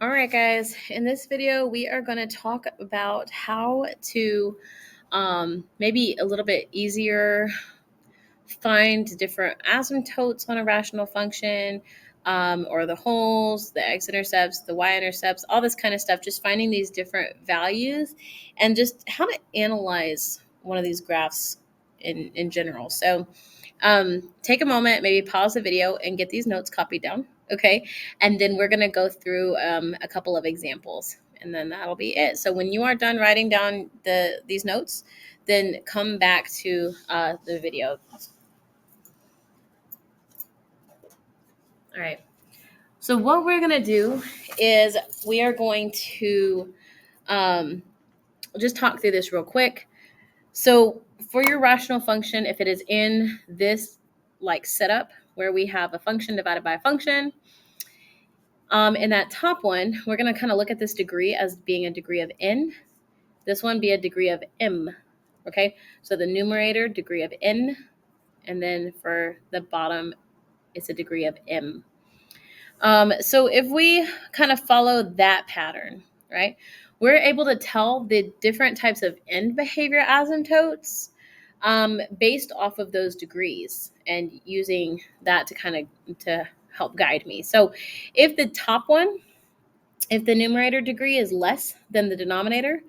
All right, guys, in this video, we are going to talk about how to maybe a little bit easier find different asymptotes on a rational function, or the holes, the x-intercepts, the y-intercepts, all this kind of stuff, just finding these different values and just how to analyze one of these graphs in general. So take a moment, maybe pause the video and get these notes copied down. Okay. And then we're going to go through a couple of examples and then that'll be it. So when you are done writing down these notes, then come back to the video. All right. So what we're going to do is we are going to just talk through this real quick. So for your rational function, if it is in this like setup where we have a function divided by a function, in that top one, we're going to kind of look at this degree as being a degree of n. This one be a degree of m. Okay, so the numerator, degree of n, and then for the bottom, it's a degree of m. So if we kind of follow that pattern, right, we're able to tell the different types of end behavior asymptotes based off of those degrees and using that to kind of to help guide me. So if the top one, if the numerator degree is less than the denominator,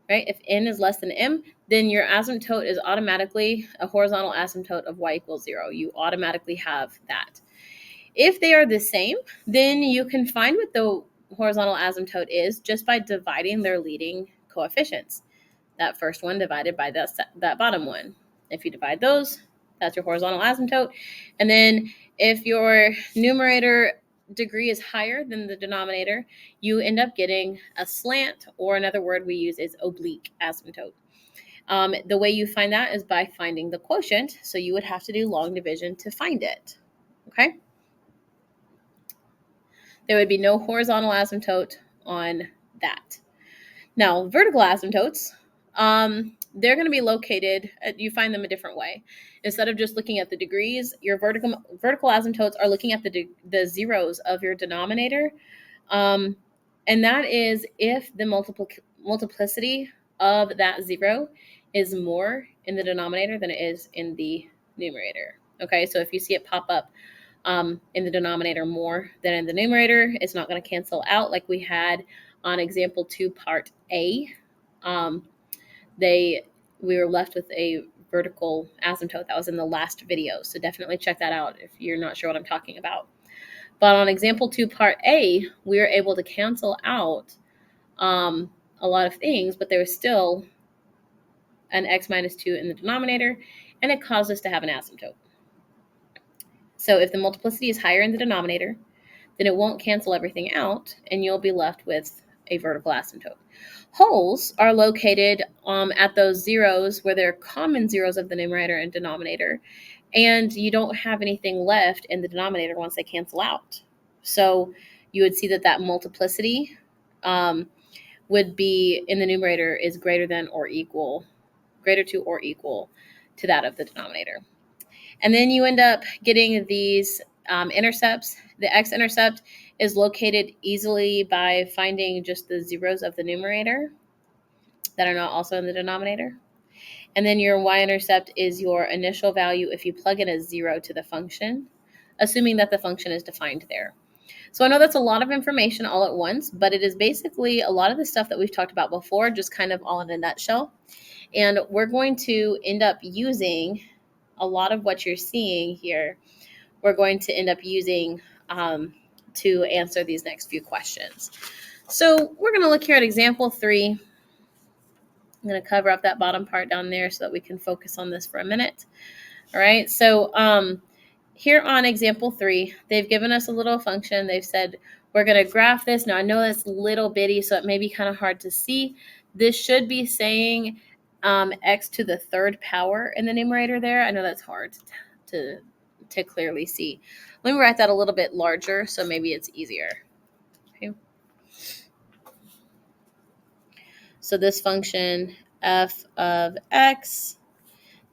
right, if n is less than m, then your asymptote is automatically a horizontal asymptote of y equals 0. You automatically have that. If they are the same, then you can find what the horizontal asymptote is just by dividing their leading coefficients. That first one divided by that bottom one. If you divide those, that's your horizontal asymptote. And then if your numerator degree is higher than the denominator, you end up getting a slant, or another word we use is oblique asymptote. The way you find that is by finding the quotient. So you would have to do long division to find it. Okay. There would be no horizontal asymptote on that. Now, vertical asymptotes, they're going to be located, you find them a different way. Instead of just looking at the degrees, your vertical asymptotes are looking at the zeros of your denominator. And that is if the multiplicity of that zero is more in the denominator than it is in the numerator. Okay, so if you see it pop up in the denominator more than in the numerator, it's not going to cancel out like we had on example 2 part A. We were left with a vertical asymptote that was in the last video, so definitely check that out if you're not sure what I'm talking about. But on example 2 part A, we were able to cancel out a lot of things, but there was still an x minus 2 in the denominator, and it caused us to have an asymptote. So if the multiplicity is higher in the denominator, then it won't cancel everything out, and you'll be left with a vertical asymptote. Holes are located at those zeros where they're common zeros of the numerator and denominator, and you don't have anything left in the denominator once they cancel out. So you would see that multiplicity would be in the numerator is greater to or equal to that of the denominator. And then you end up getting these intercepts. The x-intercept is located easily by finding just the zeros of the numerator that are not also in the denominator. And then your y-intercept is your initial value if you plug in a 0 to the function, assuming that the function is defined there. So I know that's a lot of information all at once, but it is basically a lot of the stuff that we've talked about before, just kind of all in a nutshell. And we're going to end up using a lot of what you're seeing here. We're going to end up using to answer these next few questions. So we're going to look here at example 3. I'm going to cover up that bottom part down there so that we can focus on this for a minute. All right. So here on example 3, they've given us a little function. They've said we're going to graph this. Now I know that's little bitty, so it may be kind of hard to see. This should be saying x to the third power in the numerator there. I know that's hard to clearly see. Let me write that a little bit larger so maybe it's easier. Okay. So this function f of x,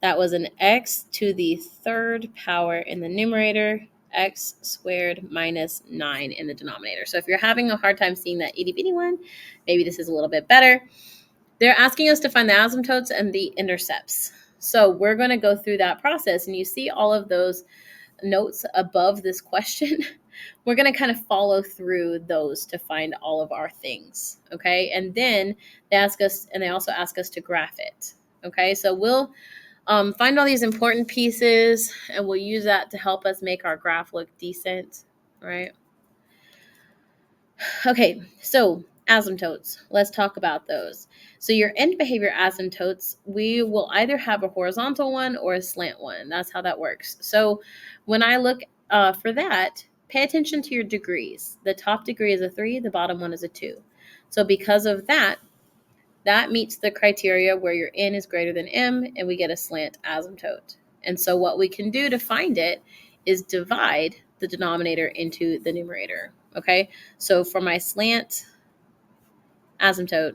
that was an x to the third power in the numerator. x squared minus 9 in the denominator. So if you're having a hard time seeing that itty bitty one, maybe this is a little bit better. They're asking us to find the asymptotes and the intercepts. So we're going to go through that process, and you see all of those notes above this question. We're going to kind of follow through those to find all of our things, okay? And then they also ask us to graph it, okay? So we'll find all these important pieces, and we'll use that to help us make our graph look decent, right? Okay, so asymptotes. Let's talk about those. So your end behavior asymptotes, we will either have a horizontal one or a slant one. That's how that works. So when I look for that, pay attention to your degrees. The top degree is a 3, the bottom one is a 2. So because of that, that meets the criteria where your n is greater than m, and we get a slant asymptote. And so what we can do to find it is divide the denominator into the numerator. Okay, so for my slant asymptote,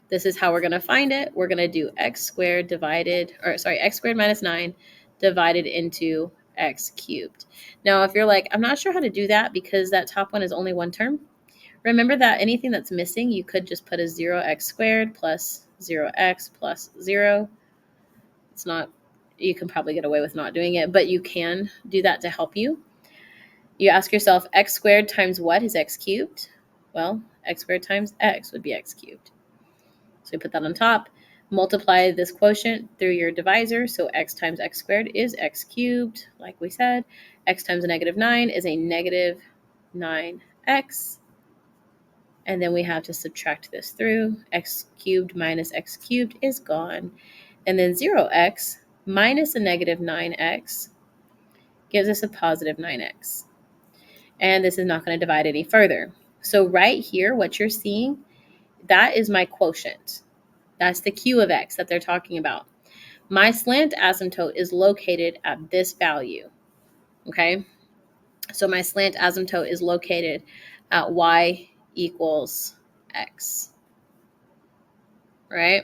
this is how we're going to find it. We're going to do x squared minus 9 divided into x cubed. Now, if you're like, I'm not sure how to do that because that top one is only one term, remember that anything that's missing, you could just put a 0x squared plus 0x plus 0. It's not, you can probably get away with not doing it, but you can do that to help you. You ask yourself, x squared times what is x cubed? Well, x squared times x would be x cubed. So we put that on top. Multiply this quotient through your divisor. So x times x squared is x cubed, like we said. X times a negative 9 is a negative 9x. And then we have to subtract this through. X cubed minus x cubed is gone. And then 0x minus a negative 9x gives us a positive 9x. And this is not going to divide any further. So right here, what you're seeing, that is my quotient. That's the Q of x that they're talking about. My slant asymptote is located at this value, okay? So my slant asymptote is located at y equals x, right?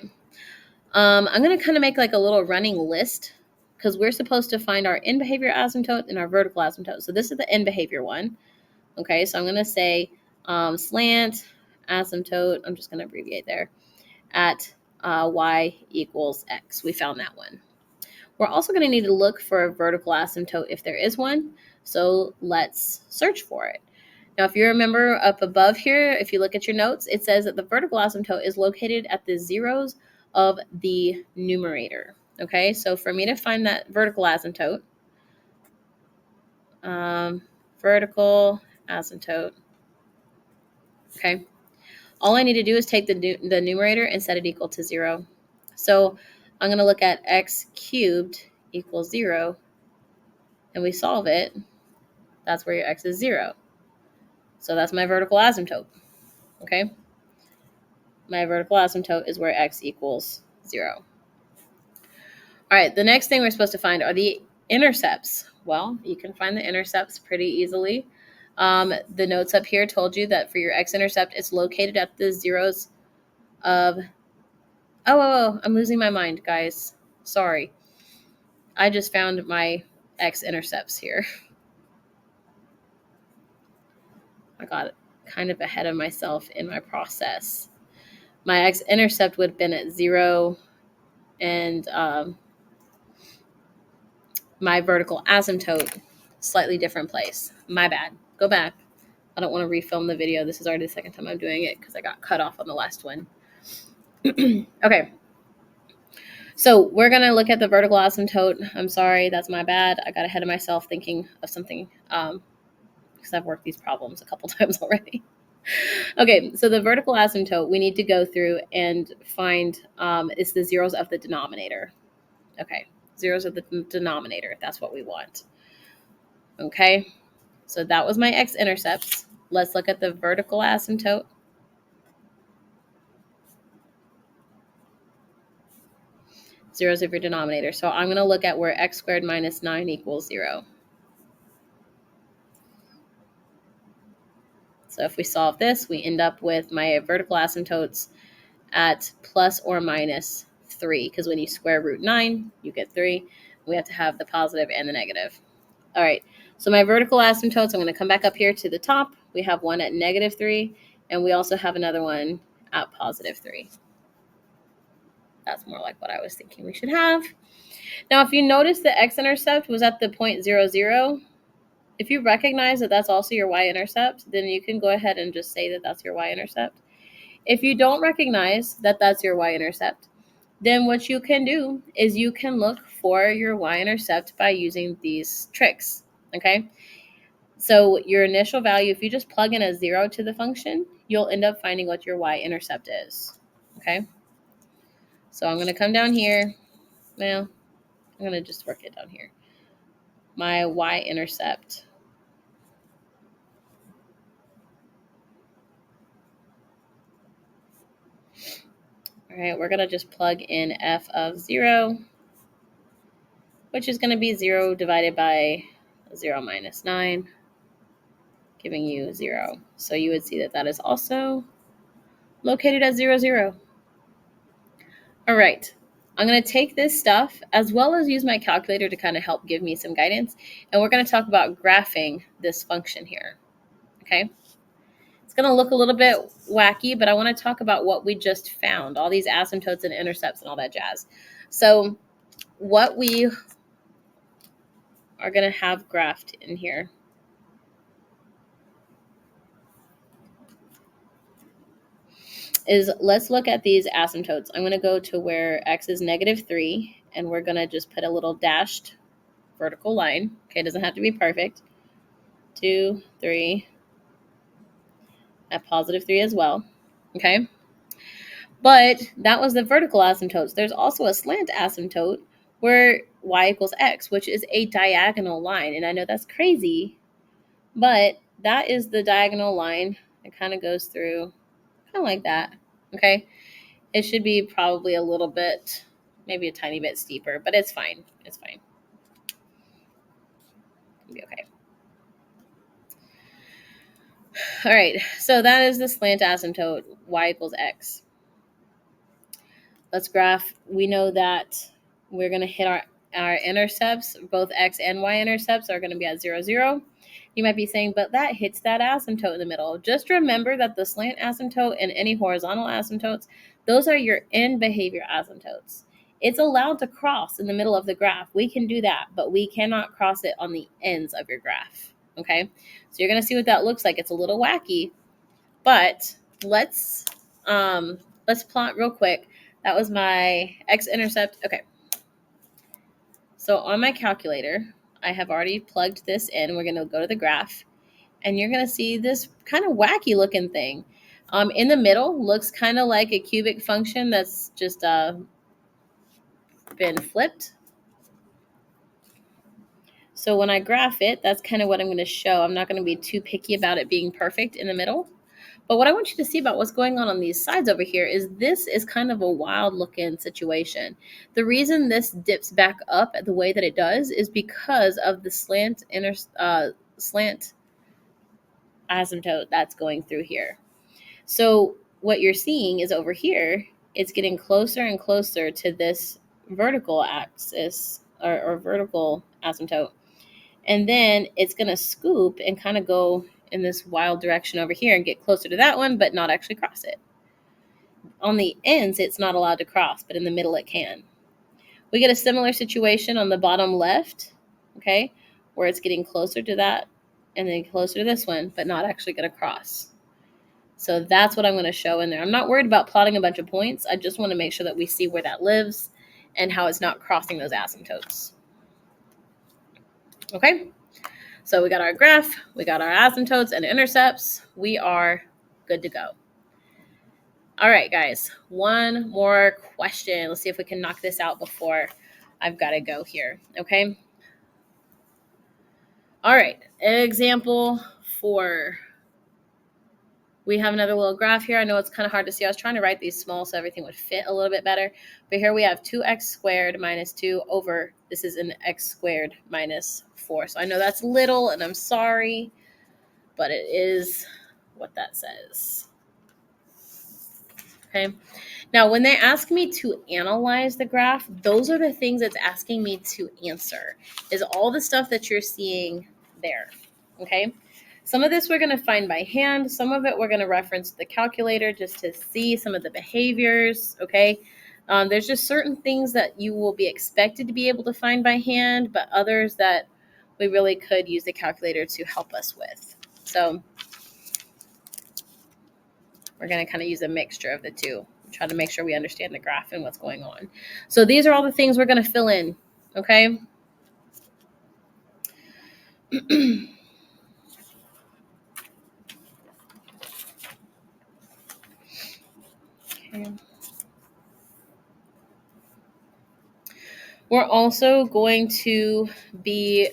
I'm going to kind of make like a little running list because we're supposed to find our end behavior asymptote and our vertical asymptote. So this is the end behavior one. Okay, so I'm going to say slant asymptote, I'm just going to abbreviate there, at y equals x. We found that one. We're also going to need to look for a vertical asymptote if there is one. So let's search for it. Now, if you remember up above here, if you look at your notes, it says that the vertical asymptote is located at the zeros of the numerator. Okay, so for me to find that vertical asymptote, vertical asymptote, okay, all I need to do is take the numerator and set it equal to 0. So I'm going to look at x cubed equals 0, and we solve it. That's where your x is 0. So that's my vertical asymptote, okay? My vertical asymptote is where x equals 0. All right, the next thing we're supposed to find are the intercepts. Well, you can find the intercepts pretty easily. The notes up here told you that for your x-intercept, it's located at the zeros of... Oh, I'm losing my mind, guys. Sorry. I just found my x-intercepts here. I got kind of ahead of myself in my process. My x-intercept would have been at 0, and my vertical asymptote, slightly different place. My bad. Go back. I don't want to refilm the video. This is already the second time I'm doing it because I got cut off on the last one. Okay. So we're going to look at the vertical asymptote. I'm sorry. That's my bad. I got ahead of myself thinking of something because I've worked these problems a couple times already. Okay, so the vertical asymptote, we need to go through and find is the zeros of the denominator. Okay, zeros of the denominator. That's what we want. Okay, so that was my x-intercepts. Let's look at the vertical asymptote. Zeros of your denominator. So I'm going to look at where x squared minus 9 equals 0. So if we solve this, we end up with my vertical asymptotes at plus or minus 3, because when you square root 9, you get 3. We have to have the positive and the negative. All right, so my vertical asymptotes, I'm going to come back up here to the top. We have one at -3, and we also have another one at +3. That's more like what I was thinking we should have. Now, if you notice the x-intercept was at the point 0, 0, if you recognize that that's also your y-intercept, then you can go ahead and just say that that's your y-intercept. If you don't recognize that that's your y-intercept, then what you can do is you can look for your y-intercept by using these tricks, okay? So your initial value, if you just plug in a 0 to the function, you'll end up finding what your y-intercept is, okay? So I'm going to come down here. Well, I'm going to just work it down here. My y-intercept. All right, we're going to just plug in f of 0, which is going to be 0 divided by 0 minus 9, giving you 0. So you would see that that is also located at 0, 0. All right, I'm going to take this stuff as well as use my calculator to kind of help give me some guidance. And we're going to talk about graphing this function here, okay? It's going to look a little bit wacky, but I want to talk about what we just found, all these asymptotes and intercepts and all that jazz. So what we are going to have graphed in here is, let's look at these asymptotes. I'm going to go to where x is -3, and we're going to just put a little dashed vertical line. Okay, it doesn't have to be perfect. 2, 3, at +3 as well. Okay, but that was the vertical asymptotes. There's also a slant asymptote where y equals x, which is a diagonal line. And I know that's crazy, but that is the diagonal line. It kind of goes through kind of like that. Okay, it should be probably a little bit, maybe a tiny bit steeper, but it's fine. It's fine. It'll be okay. All right, so that is the slant asymptote, y equals x. Let's graph. We know that we're going to hit our intercepts. Both x and y intercepts are going to be at 0, 0. You might be saying, but that hits that asymptote in the middle. Just remember that the slant asymptote and any horizontal asymptotes, those are your end behavior asymptotes. It's allowed to cross in the middle of the graph. We can do that, but we cannot cross it on the ends of your graph. Okay, so you're going to see what that looks like. It's a little wacky, but let's plot real quick. That was my x-intercept. Okay. So on my calculator, I have already plugged this in. We're going to go to the graph, and you're going to see this kind of wacky looking thing. In the middle looks kind of like a cubic function that's just been flipped. So when I graph it, that's kind of what I'm going to show. I'm not going to be too picky about it being perfect in the middle. But what I want you to see about what's going on these sides over here is this is kind of a wild looking situation. The reason this dips back up the way that it does is because of the slant asymptote that's going through here. So what you're seeing is over here, it's getting closer and closer to this vertical axis or vertical asymptote. And then it's going to scoop and kind of go in this wild direction over here and get closer to that one, but not actually cross it. On the ends, it's not allowed to cross, but in the middle, it can. We get a similar situation on the bottom left, okay, where it's getting closer to that and then closer to this one, but not actually going to cross. So that's what I'm going to show in there. I'm not worried about plotting a bunch of points. I just want to make sure that we see where that lives and how it's not crossing those asymptotes. Okay? So we got our graph, we got our asymptotes and intercepts. We are good to go. All right, guys, one more question. Let's see if we can knock this out before I've got to go here, okay? All right, example 4. We have another little graph here. I know it's kind of hard to see. I was trying to write these small so everything would fit a little bit better. But here we have 2x squared minus 2 over, this is an x squared minus 4. So I know that's little, and I'm sorry, but it is what that says. Okay. Now, when they ask me to analyze the graph, those are the things it's asking me to answer, is all the stuff that you're seeing there. Okay. Some of this we're going to find by hand. Some of it we're going to reference the calculator just to see some of the behaviors. Okay. There's just certain things that you will be expected to be able to find by hand, but others that we really could use the calculator to help us with. So we're going to kind of use a mixture of the two, try to make sure we understand the graph and what's going on. So these are all the things we're going to fill in. Okay. Okay. We're also going to be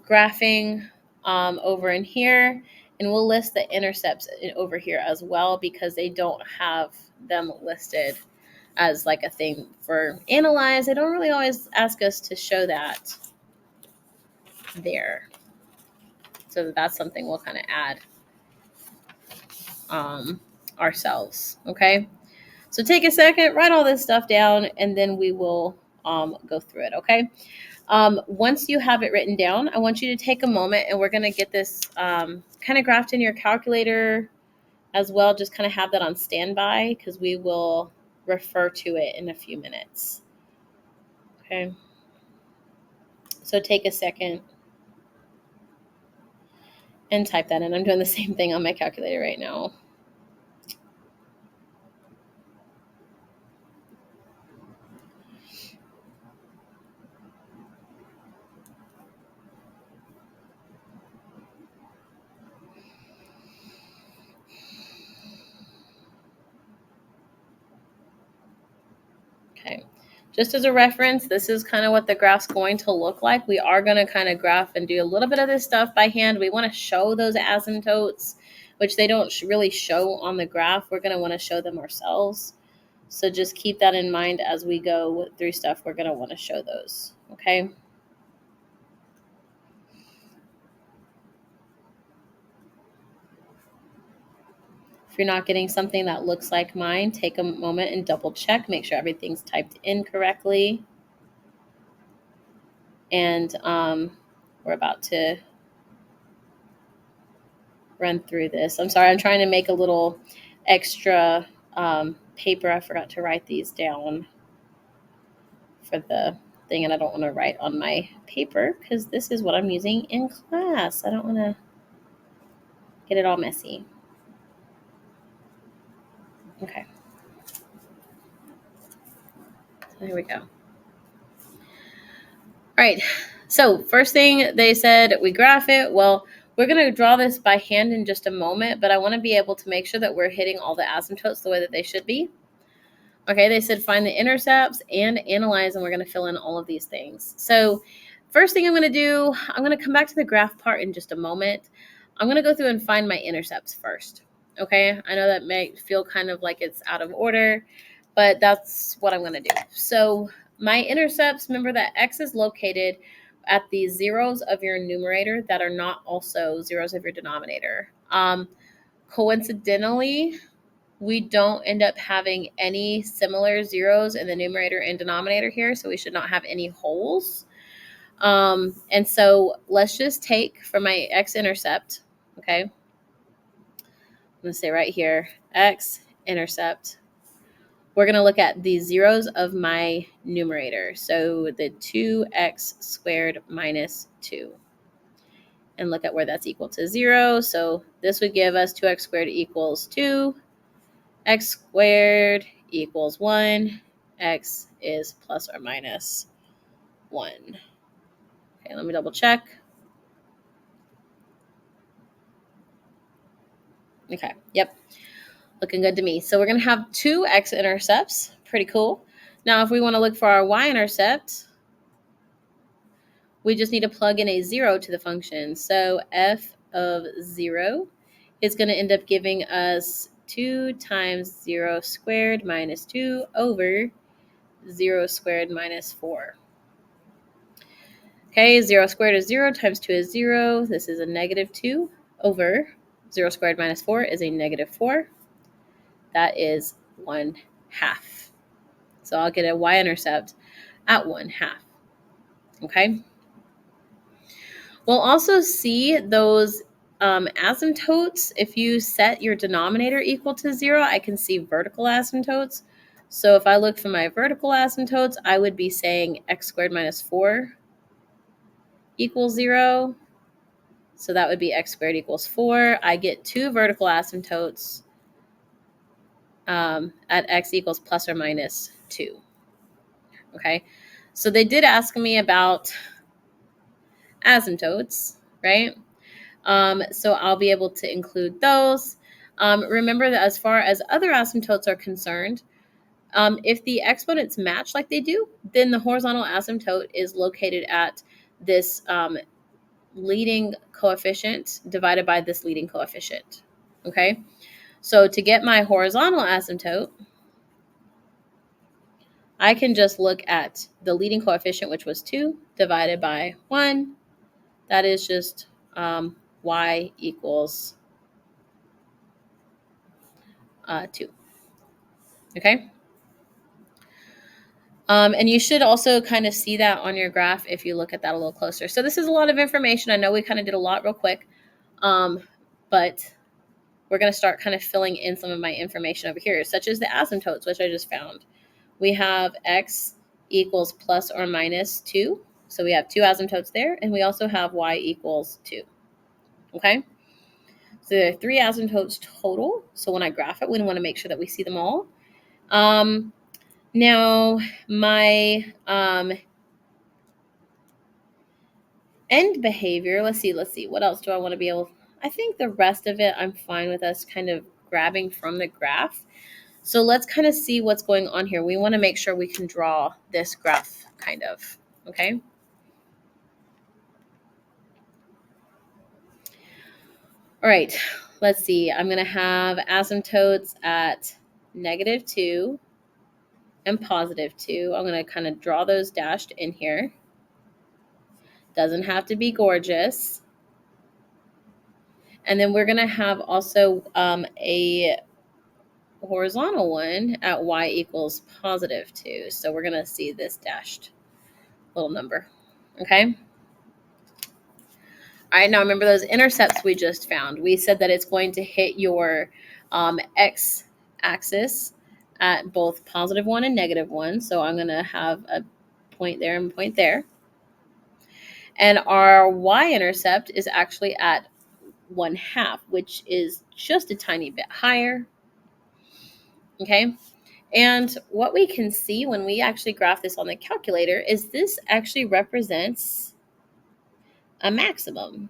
graphing over in here, and we'll list the intercepts over here as well because they don't have them listed as like a thing for analyze. They don't really always ask us to show that there. So that's something we'll kind of add ourselves. Okay. So take a second, write all this stuff down, and then we will go through it. Okay. Once you have it written down, I want you to take a moment and we're going to get this kind of graphed in your calculator as well. Just kind of have that on standby because we will refer to it in a few minutes. Okay. So take a second and type that in. I'm doing the same thing on my calculator right now. Okay. Just as a reference, this is kind of what the graph's going to look like. We are going to kind of graph and do a little bit of this stuff by hand. We want to show those asymptotes, which they don't really show on the graph. We're going to want to show them ourselves. So just keep that in mind as we go through stuff. We're going to want to show those. Okay. If you're not getting something that looks like mine, take a moment and double check. Make sure everything's typed in correctly. And we're about to run through this. I'm sorry, I'm trying to make a little extra paper. I forgot to write these down for the thing, and I don't want to write on my paper because this is what I'm using in class. I don't want to get it all messy. Okay. So here we go. All right. So first thing they said, we graph it. Well, we're going to draw this by hand in just a moment, but I want to be able to make sure that we're hitting all the asymptotes the way that they should be. Okay, they said find the intercepts and analyze, and we're going to fill in all of these things. So first thing I'm going to do, I'm going to come back to the graph part in just a moment. I'm going to go through and find my intercepts first. Okay, I know that may feel kind of like it's out of order, but that's what I'm going to do. So my intercepts, remember that x is located at the zeros of your numerator that are not also zeros of your denominator. Coincidentally, we don't end up having any similar zeros in the numerator and denominator here, so we should not have any holes. And so let's just take for my x-intercept, okay? I'm going to say right here, x-intercept. We're going to look at the zeros of my numerator, so the 2x squared minus 2. And look at where that's equal to 0. So this would give us 2x squared equals 2. X squared equals 1. X is plus or minus 1. Okay, let me double check. Okay, yep. Looking good to me. So we're going to have 2 x-intercepts. Pretty cool. Now, if we want to look for our y-intercept, we just need to plug in a 0 to the function. So f of 0 is going to end up giving us 2 times 0 squared minus 2 over 0 squared minus 4. Okay, 0 squared is 0 times 2 is 0. This is a negative 2 over 0 squared minus 4 is a negative 4. that is 1/2. So I'll get a y-intercept at 1/2. Okay. We'll also see those asymptotes. If you set your denominator equal to 0, I can see vertical asymptotes. So if I look for my vertical asymptotes, I would be saying x squared minus 4 equals 0. So that would be x squared equals 4. I get 2 vertical asymptotes at x equals plus or minus 2. Okay, so they did ask me about asymptotes, right? So I'll be able to include those. Remember that as far as other asymptotes are concerned, if the exponents match like they do, then the horizontal asymptote is located at this leading coefficient divided by this leading coefficient. Okay, so to get my horizontal asymptote, I can just look at the leading coefficient, which was 2, divided by 1. That is just y equals 2. Okay. And you should also kind of see that on your graph if you look at that a little closer. So this is a lot of information. I know we kind of did a lot real quick, but we're going to start kind of filling in some of my information over here, such as the asymptotes, which I just found. We have x equals plus or minus 2. So we have 2 asymptotes there, and we also have y equals 2. Okay? So there are 3 asymptotes total. So when I graph it, we want to make sure that we see them all. Now, my end behavior, let's see. What else do I want to be able? I think the rest of it, I'm fine with us kind of grabbing from the graph. So let's kind of see what's going on here. We want to make sure we can draw this graph kind of, okay? All right, let's see. I'm going to have asymptotes at -2 and +2. I'm going to kind of draw those dashed in here. Doesn't have to be gorgeous. And then we're going to have also a horizontal one at y equals +2. So we're going to see this dashed little number. Okay. All right, now remember those intercepts we just found. We said that it's going to hit your x axis at both +1 and -1. So I'm going to have a point there and point there. And our y-intercept is actually at 1/2, which is just a tiny bit higher. Okay. And what we can see when we actually graph this on the calculator is this actually represents a maximum.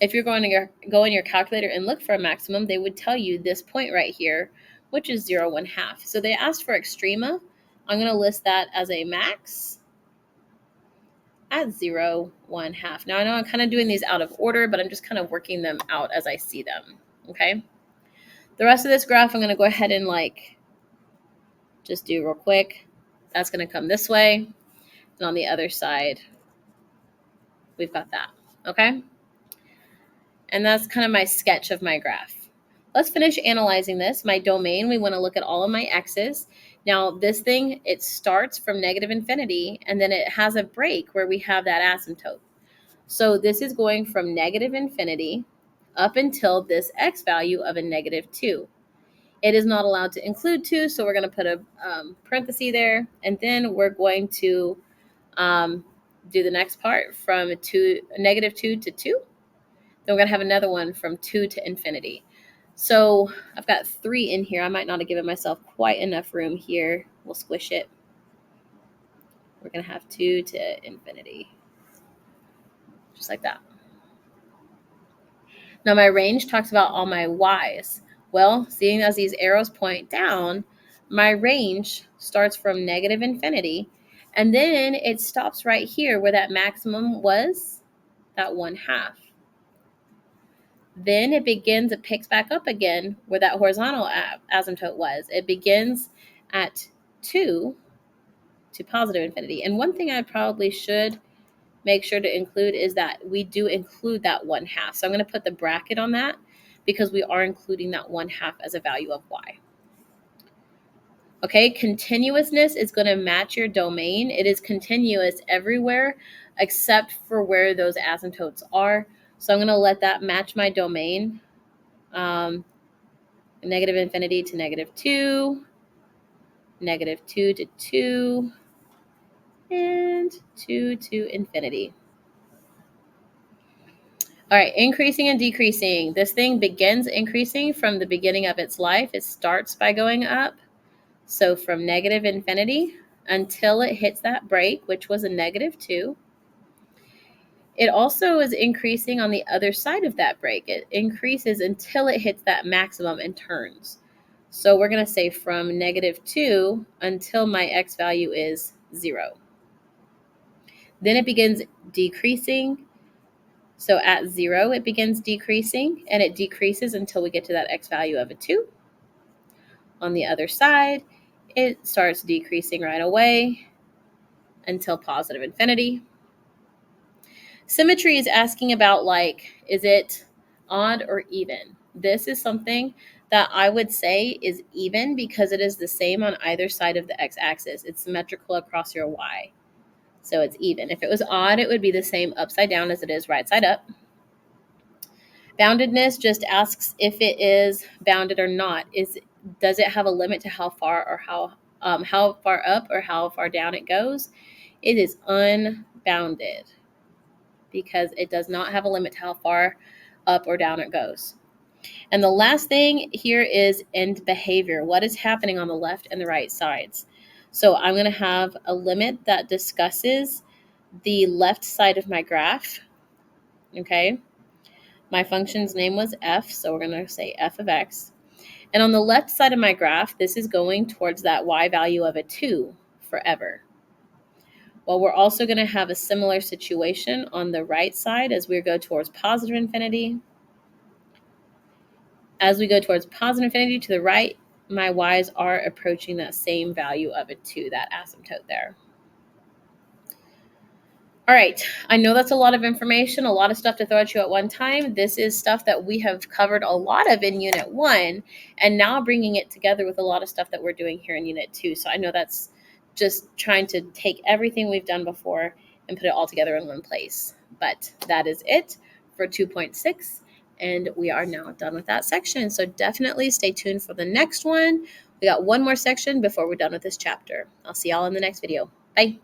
If you're going to go in your calculator and look for a maximum, they would tell you this point right here, which is 0, 1/2. So they asked for extrema. I'm going to list that as a max at 0, 1/2. Now I know I'm kind of doing these out of order, but I'm just kind of working them out as I see them. Okay. The rest of this graph, I'm going to go ahead and just do real quick. That's going to come this way. And on the other side, we've got that. Okay. And that's kind of my sketch of my graph. Let's finish analyzing this. My domain, we want to look at all of my x's. Now, this thing, it starts from -infinity, and then it has a break where we have that asymptote. So this is going from -infinity up until this x value of a -2. It is not allowed to include 2, so we're going to put a parenthesis there, and then we're going to do the next part from -2 to 2. Then we're going to have another one from 2 to infinity. So I've got 3 in here. I might not have given myself quite enough room here. We'll squish it. We're going to have 2 to infinity. Just like that. Now my range talks about all my y's. Well, seeing as these arrows point down, my range starts from -infinity. And then it stops right here where that maximum was, that 1/2. Then it picks back up again where that horizontal asymptote was. It begins at 2 to +infinity. And one thing I probably should make sure to include is that we do include that 1/2. So I'm going to put the bracket on that because we are including that 1/2 as a value of y. Okay, continuousness is going to match your domain. It is continuous everywhere except for where those asymptotes are. So I'm going to let that match my domain. Negative infinity to -2, -2 to 2, and 2 to infinity. All right, increasing and decreasing. This thing begins increasing from the beginning of its life. It starts by going up. So from negative infinity until it hits that break, which was a -2. It also is increasing on the other side of that break. It increases until it hits that maximum and turns. So we're going to say from -2 until my x value is 0. Then it begins decreasing. So at 0, it begins decreasing, and it decreases until we get to that x value of a 2. On the other side, it starts decreasing right away until positive infinity. Symmetry is asking about, like, is it odd or even? This is something that I would say is even because it is the same on either side of the x-axis. It's symmetrical across your y. So it's even. If it was odd, it would be the same upside down as it is right side up. Boundedness just asks if it is bounded or not. Does it have a limit to how far or how far up or how far down it goes? It is unbounded because it does not have a limit to how far up or down it goes. And the last thing here is end behavior. What is happening on the left and the right sides? So I'm going to have a limit that discusses the left side of my graph. Okay. My function's name was f, so we're going to say f of x. And on the left side of my graph, this is going towards that y value of a 2 forever. Well, we're also going to have a similar situation on the right side as we go towards positive infinity. As we go towards positive infinity to the right, my y's are approaching that same value of a 2, that asymptote there. All right, I know that's a lot of information, a lot of stuff to throw at you at one time. This is stuff that we have covered a lot of in Unit 1, and now bringing it together with a lot of stuff that we're doing here in Unit 2. So I know that's just trying to take everything we've done before and put it all together in one place. But that is it for 2.6, and we are now done with that section. So definitely stay tuned for the next one. We got one more section before we're done with this chapter. I'll see y'all in the next video. Bye.